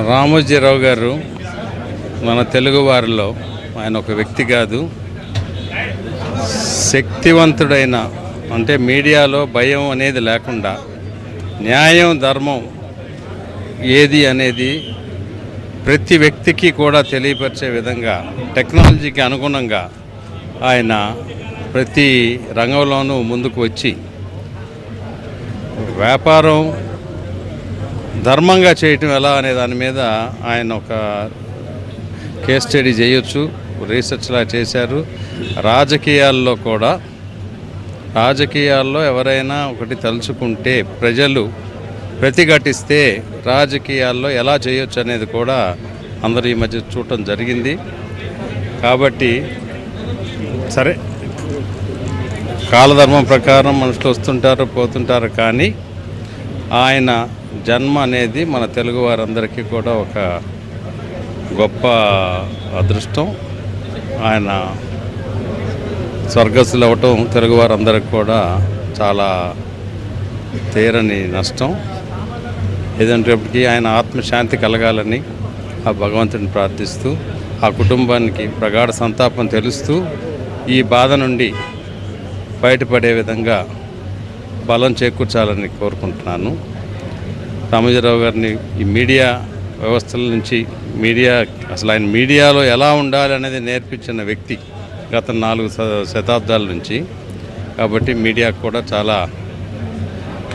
రామోజీరావు గారు మన తెలుగు వారిలో ఆయన ఒక వ్యక్తి కాదు, శక్తివంతుడైన, అంటే మీడియాలో భయం అనేది లేకుండా న్యాయం ధర్మం ఏది అనేది ప్రతి వ్యక్తికి కూడా తెలియపరిచే విధంగా టెక్నాలజీకి అనుగుణంగా ఆయన ప్రతి రంగంలోనూ ముందుకు వచ్చి వ్యాపారం ధర్మంగా చేయటం ఎలా అనే దాని మీద ఆయన ఒక కేస్ స్టడీ చేయొచ్చు, రీసెర్చ్లా చేశారు. రాజకీయాల్లో ఎవరైనా ఒకటి తలుచుకుంటే ప్రజలు ప్రతిఘటిస్తే రాజకీయాల్లో ఎలా చేయొచ్చు అనేది కూడా అందరూ ఈ మధ్య చూడటం జరిగింది. కాబట్టి సరే, కాలధర్మం ప్రకారం మనుషులు వస్తుంటారు పోతుంటారు, కానీ ఆయన జన్మ అనేది మన తెలుగు వారందరికీ కూడా ఒక గొప్ప అదృష్టం. ఆయన స్వర్గస్థులు అవ్వటం తెలుగు వారందరికీ కూడా చాలా తీరని నష్టం. ఏదంటేప్పటికీ ఆయన ఆత్మశాంతి కలగాలని ఆ భగవంతుని ప్రార్థిస్తూ, ఆ కుటుంబానికి ప్రగాఢ సంతాపం తెలుస్తూ ఈ బాధ నుండి బయటపడే విధంగా బలం చేకూర్చాలని కోరుకుంటున్నాను. రామోజీరావు గారిని ఈ మీడియా వ్యవస్థల నుంచి అసలు ఆయన మీడియాలో ఎలా ఉండాలి అనేది నేర్పించిన వ్యక్తి గత 4 శతాబ్దాల నుంచి. కాబట్టి మీడియాకు కూడా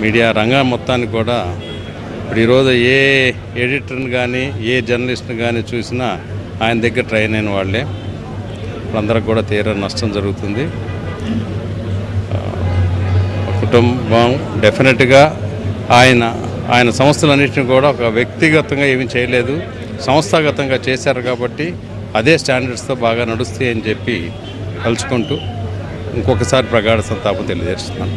మీడియా రంగం మొత్తానికి కూడా ఇప్పుడు ఈరోజు ఏ ఎడిటర్ని కానీ ఏ జర్నలిస్ట్ని కానీ చూసినా ఆయన దగ్గర ట్రైన్ అయిన వాళ్ళే. అందరికి కూడా తీవ్ర నష్టం జరుగుతుంది. కుటుంబం డెఫినెట్గా ఆయన సంస్థలన్నింటినీ కూడా ఒక వ్యక్తిగతంగా ఏమీ చేయలేదు, సంస్థాగతంగా చేశారు. కాబట్టి అదే స్టాండర్డ్స్తో బాగా నడుస్తాయి అని చెప్పి తలుచుకుంటూ ఇంకొకసారి ప్రగాఢ సంతాపం తెలియజేస్తున్నాను.